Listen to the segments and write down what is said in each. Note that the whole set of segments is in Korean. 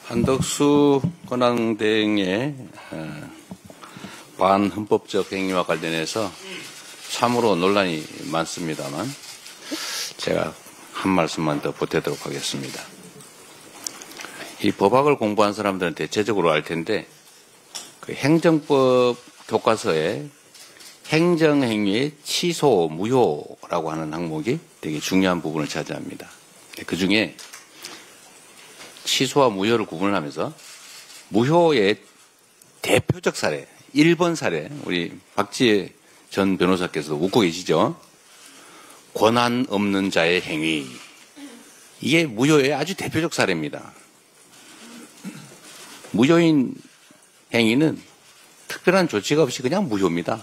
한덕수 권한대행의 반헌법적 행위와 관련해서 참으로 논란이 많습니다만 제가 한 말씀만 더 보태도록 하겠습니다. 이 법학을 공부한 사람들은 대체적으로 알 텐데 그 행정법 교과서에 행정행위의 취소, 무효라고 하는 항목이 되게 중요한 부분을 차지합니다. 그 중에 취소와 무효를 구분을 하면서 무효의 대표적 사례, 1번 사례, 우리 박지혜 전 변호사께서도 웃고 계시죠? 권한 없는 자의 행위. 이게 무효의 아주 대표적 사례입니다. 무효인 행위는 특별한 조치가 없이 그냥 무효입니다.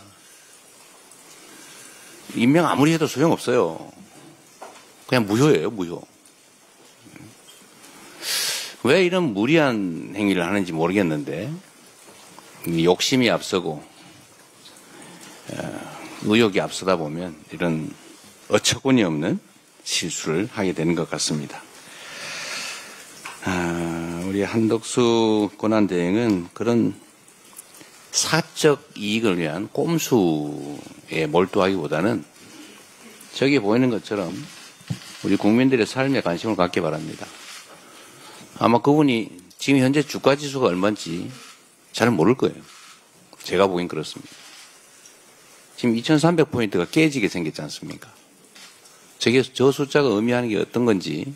임명 아무리 해도 소용없어요. 그냥 무효예요, 무효. 왜 이런 무리한 행위를 하는지 모르겠는데 욕심이 앞서고 의욕이 앞서다 보면 이런 어처구니 없는 실수를 하게 되는 것 같습니다. 우리 한덕수 권한대행은 그런 사적 이익을 위한 꼼수에 몰두하기보다는 저기 보이는 것처럼 우리 국민들의 삶에 관심을 갖기 바랍니다. 아마 그분이 지금 현재 주가지수가 얼마인지 잘 모를 거예요. 제가 보기엔 그렇습니다. 지금 2300포인트가 깨지게 생겼지 않습니까? 저 숫자가 의미하는 게 어떤 건지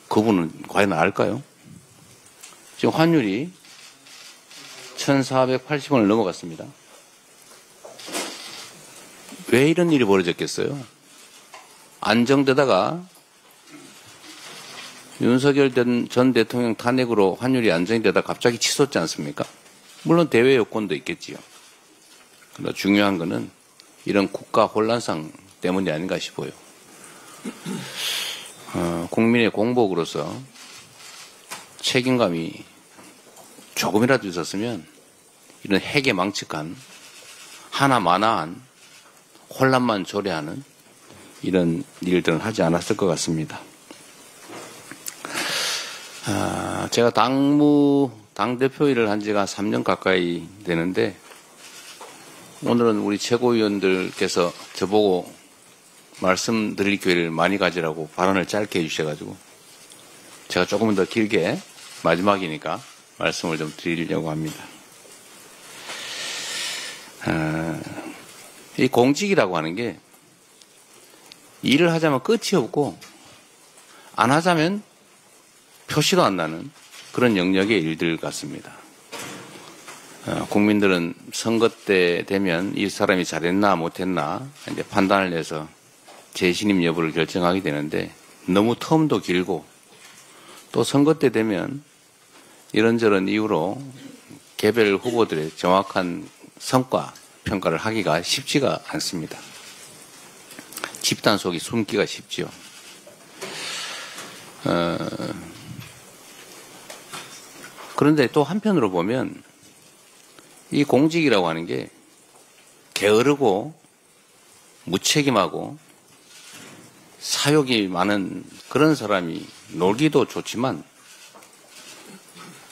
그분은 과연 알까요? 지금 환율이 1480원을 넘어갔습니다. 왜 이런 일이 벌어졌겠어요? 안정되다가 윤석열 전 대통령 탄핵으로 환율이 안정되다 갑자기 치솟지 않습니까? 물론 대외 요건도 있겠지요. 그러나 중요한 거는 이런 국가 혼란상 때문이 아닌가 싶어요. 국민의 공복으로서 책임감이 조금이라도 있었으면 이런 핵에 망측한 하나마나한 혼란만 초래하는 이런 일들은 하지 않았을 것 같습니다. 제가 당대표 일을 한 지가 3년 가까이 되는데 오늘은 우리 최고위원들께서 저보고 말씀드릴 기회를 많이 가지라고 발언을 짧게 해주셔가지고 제가 조금 더 길게 마지막이니까 말씀을 좀 드리려고 합니다. 이 공직이라고 하는 게 일을 하자면 끝이 없고 안 하자면 표시도 안 나는 그런 영역의 일들 같습니다. 국민들은 선거 때 되면 이 사람이 잘했나 못했나 이제 판단을 내서 재신임 여부를 결정하게 되는데 너무 텀도 길고 또 선거 때 되면 이런저런 이유로 개별 후보들의 정확한 성과 평가를 하기가 쉽지가 않습니다. 집단 속이 숨기가 쉽지요. 그런데 또 한편으로 보면 이 공직이라고 하는 게 게으르고 무책임하고 사욕이 많은 그런 사람이 놀기도 좋지만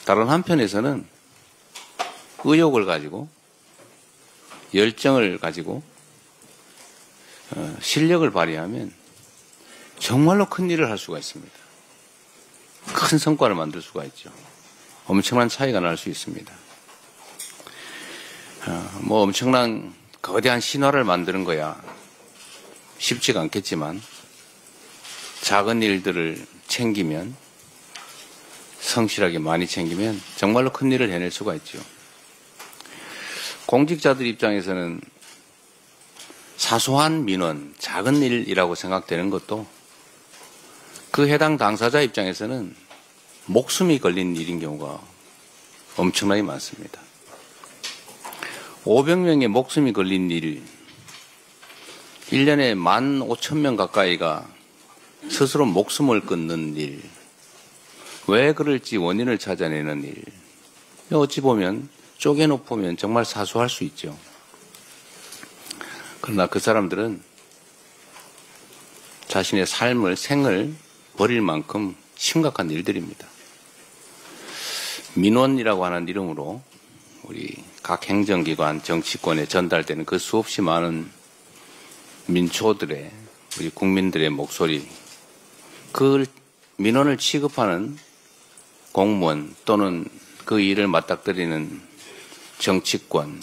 다른 한편에서는 의욕을 가지고 열정을 가지고 실력을 발휘하면 정말로 큰 일을 할 수가 있습니다. 큰 성과를 만들 수가 있죠. 엄청난 차이가 날 수 있습니다. 뭐 엄청난 거대한 신화를 만드는 거야 쉽지가 않겠지만 작은 일들을 챙기면 성실하게 많이 챙기면 정말로 큰 일을 해낼 수가 있죠. 공직자들 입장에서는 사소한 민원, 작은 일이라고 생각되는 것도 그 해당 당사자 입장에서는 목숨이 걸린 일인 경우가 엄청나게 많습니다. 500명의 목숨이 걸린 일, 1년에 15,000명 가까이가 스스로 목숨을 끊는 일, 왜 그럴지 원인을 찾아내는 일, 어찌 보면 쪼개놓으면 정말 사소할 수 있죠. 그러나 그 사람들은 자신의 삶을, 생을 버릴 만큼 심각한 일들입니다. 민원이라고 하는 이름으로 우리 각 행정기관, 정치권에 전달되는 그 수없이 많은 민초들의, 우리 국민들의 목소리, 그 민원을 취급하는 공무원 또는 그 일을 맞닥뜨리는 정치권,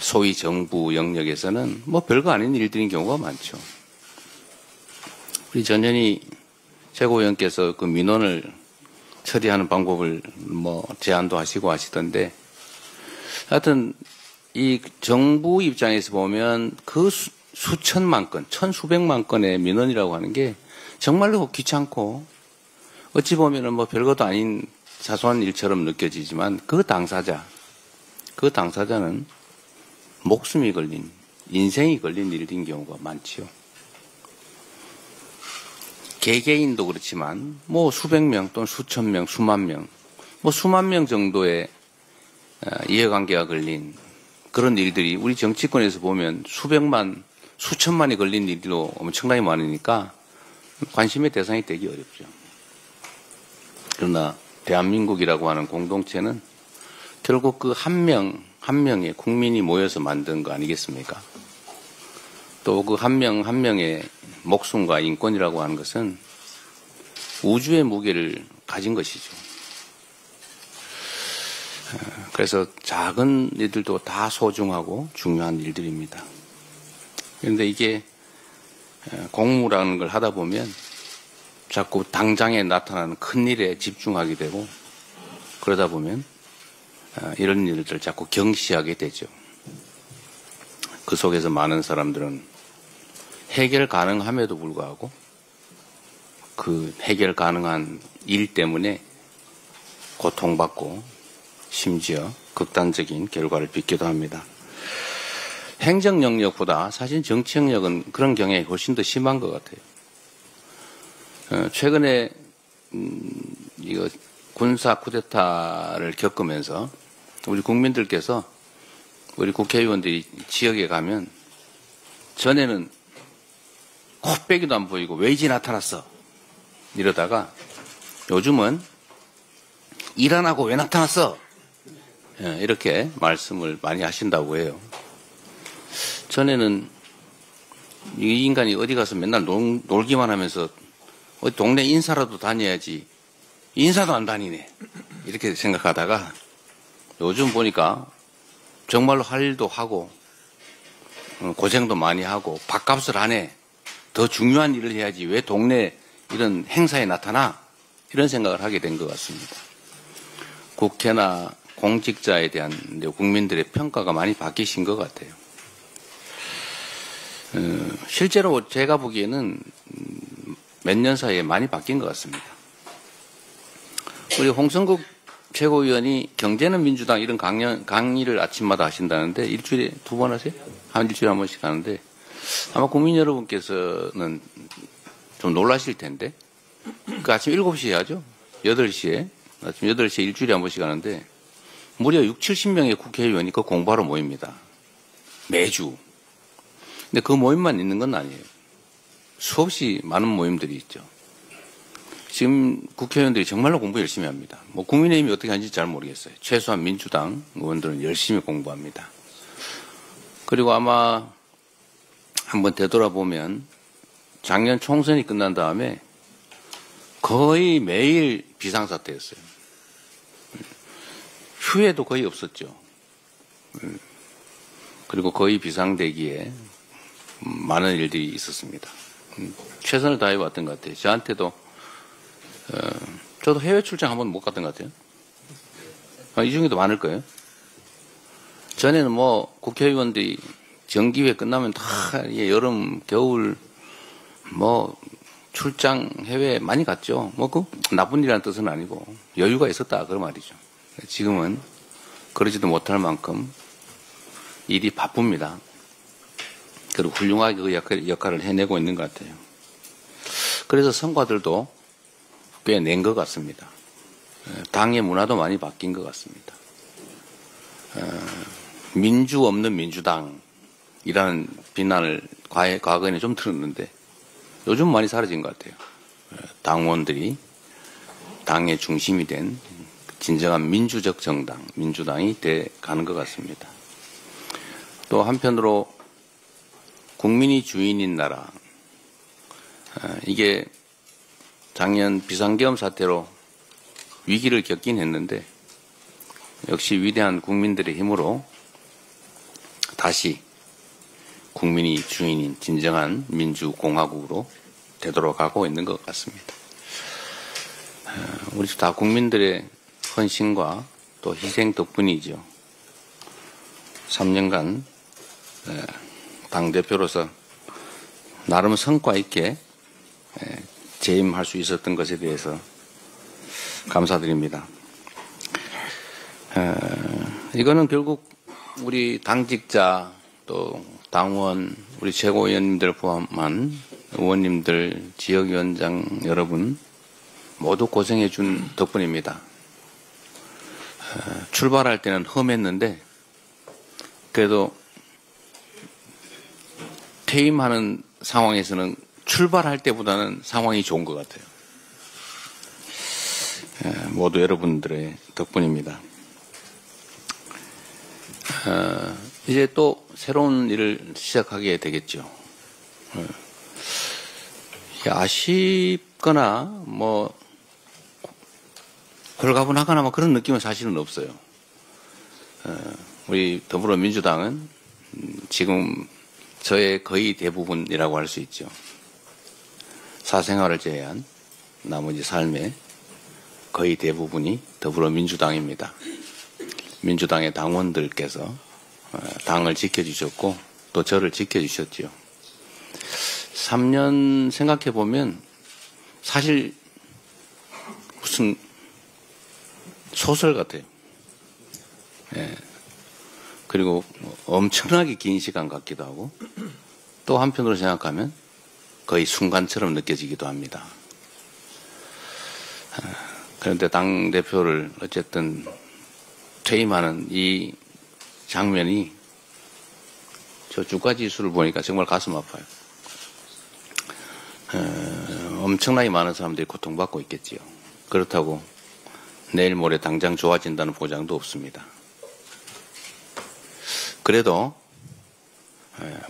소위 정부 영역에서는 뭐 별거 아닌 일들인 경우가 많죠. 우리 전현희 최고위원께서 그 민원을 처리하는 방법을 뭐 제안도 하시고 하시던데, 하여튼 이 정부 입장에서 보면 그 수천만 건, 천수백만 건의 민원이라고 하는 게 정말로 귀찮고 어찌 보면은 뭐 별것도 아닌 사소한 일처럼 느껴지지만 그 당사자는 목숨이 걸린, 인생이 걸린 일인 경우가 많지요. 개개인도 그렇지만 뭐 수백 명 또는 수천 명, 수만 명, 뭐 수만 명 정도의 이해관계가 걸린 그런 일들이 우리 정치권에서 보면 수백만, 수천만이 걸린 일도 엄청나게 많으니까 관심의 대상이 되기 어렵죠. 그러나 대한민국이라고 하는 공동체는 결국 그 한 명의 국민이 모여서 만든 거 아니겠습니까? 또 그 한 명의 목숨과 인권이라고 하는 것은 우주의 무게를 가진 것이죠. 그래서 작은 일들도 다 소중하고 중요한 일들입니다. 그런데 이게 공무라는 걸 하다 보면 자꾸 당장에 나타나는 큰 일에 집중하게 되고, 그러다 보면 이런 일들을 자꾸 경시하게 되죠. 그 속에서 많은 사람들은 해결 가능함에도 불구하고 그 해결 가능한 일 때문에 고통받고 심지어 극단적인 결과를 빚기도 합니다. 행정 영역보다 사실 정치 영역은 그런 경향이 훨씬 더 심한 것 같아요. 최근에 이거 군사 쿠데타를 겪으면서 우리 국민들께서, 우리 국회의원들이 지역에 가면 전에는 코빼기도 안 보이고 왜 이제 나타났어 이러다가 요즘은 일 안 하고 왜 나타났어 이렇게 말씀을 많이 하신다고 해요. 전에는 이 인간이 어디 가서 맨날 놀기만 하면서 어디 동네 인사라도 다녀야지 인사도 안 다니네 이렇게 생각하다가 요즘 보니까 정말로 할 일도 하고 고생도 많이 하고 밥값을 안 해. 더 중요한 일을 해야지 왜 동네 이런 행사에 나타나? 이런 생각을 하게 된 것 같습니다. 국회나 공직자에 대한 국민들의 평가가 많이 바뀌신 것 같아요. 실제로 제가 보기에는 몇 년 사이에 많이 바뀐 것 같습니다. 우리 홍성국 최고위원이 경제는 민주당 이런 강의를 아침마다 하신다는데 일주일에 2번 하세요? 일주일에 한 번씩 하는데 아마 국민 여러분께서는 좀 놀라실 텐데 그 아침 7시에 하죠? 8시에 아침 8시에 일주일에 한 번씩 하는데 무려 6, 70명의 국회의원이 그 공부하러 모입니다. 매주. 근데 그 모임만 있는 건 아니에요. 수없이 많은 모임들이 있죠. 지금 국회의원들이 정말로 공부 열심히 합니다. 뭐 국민의힘이 어떻게 하는지 잘 모르겠어요. 최소한 민주당 의원들은 열심히 공부합니다. 그리고 아마 한번 되돌아보면 작년 총선이 끝난 다음에 거의 매일 비상사태였어요. 휴회도 거의 없었죠. 그리고 거의 비상대기에 많은 일들이 있었습니다. 최선을 다해왔던 것 같아요. 저한테도 저도 해외 출장 한 번 못 갔던 것 같아요. 이 중에도 많을 거예요. 전에는 뭐 국회의원들이 정기회 끝나면 다 여름, 겨울 뭐 출장 해외 많이 갔죠. 뭐 그 나쁜 일이라는 뜻은 아니고 여유가 있었다 그 말이죠. 지금은 그러지도 못할 만큼 일이 바쁩니다. 그리고 훌륭하게 그 역할을 해내고 있는 것 같아요. 그래서 성과들도 꽤 낸 것 같습니다. 당의 문화도 많이 바뀐 것 같습니다. 민주 없는 민주당이라는 비난을 과거에는 좀 들었는데 요즘 많이 사라진 것 같아요. 당원들이 당의 중심이 된 진정한 민주적 정당, 민주당이 돼 가는 것 같습니다. 또 한편으로 국민이 주인인 나라, 이게 작년 비상계엄 사태로 위기를 겪긴 했는데 역시 위대한 국민들의 힘으로 다시 국민이 주인인 진정한 민주공화국으로 되돌아가고 있는 것 같습니다. 우리 다 국민들의 헌신과 또 희생 덕분이죠. 3년간 당대표로서 나름 성과 있게 재임할 수 있었던 것에 대해서 감사드립니다. 이거는 결국 우리 당직자 또 당원, 우리 최고위원님들 포함한 의원님들, 지역위원장 여러분 모두 고생해 준 덕분입니다. 출발할 때는 험했는데 그래도 퇴임하는 상황에서는 출발할 때보다는 상황이 좋은 것 같아요. 모두 여러분들의 덕분입니다. 이제 또 새로운 일을 시작하게 되겠죠. 아쉽거나 뭐 홀가분하거나 뭐 그런 느낌은 사실은 없어요. 우리 더불어민주당은 지금 저의 거의 대부분이라고 할 수 있죠. 사생활을 제외한 나머지 삶의 거의 대부분이 더불어민주당입니다. 민주당의 당원들께서 당을 지켜주셨고 또 저를 지켜주셨죠. 3년 생각해보면 사실 무슨 소설 같아요. 그리고 엄청나게 긴 시간 같기도 하고 또 한편으로 생각하면 거의 순간처럼 느껴지기도 합니다. 그런데 당대표를 어쨌든 퇴임하는 이 장면이 저 주가지수를 보니까 정말 가슴 아파요. 엄청나게 많은 사람들이 고통받고 있겠지요. 그렇다고 내일 모레 당장 좋아진다는 보장도 없습니다. 그래도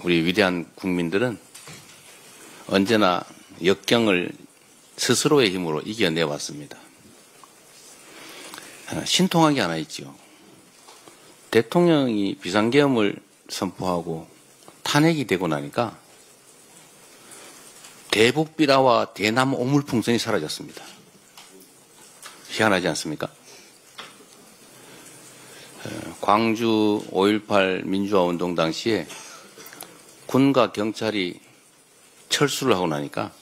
우리 위대한 국민들은 언제나 역경을 스스로의 힘으로 이겨내왔습니다. 신통한 게 하나 있죠. 대통령이 비상계엄을 선포하고 탄핵이 되고 나니까 대북 비라와 대남 오물풍선이 사라졌습니다. 희한하지 않습니까? 광주 5.18 민주화운동 당시에 군과 경찰이 철수를 하고 나니까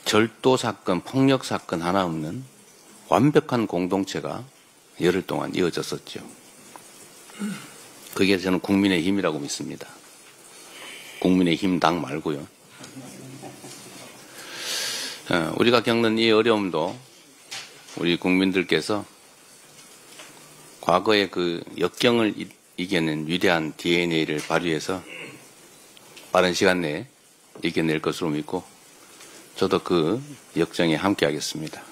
절도 사건, 폭력 사건 하나 없는 완벽한 공동체가 열흘 동안 이어졌었죠. 그게 저는 국민의 힘이라고 믿습니다. 국민의 힘 당 말고요. 우리가 겪는 이 어려움도 우리 국민들께서 과거의 그 역경을 이겨낸 위대한 DNA를 발휘해서 빠른 시간 내에 이겨낼 것으로 믿고 저도 그 역정에 함께 하겠습니다.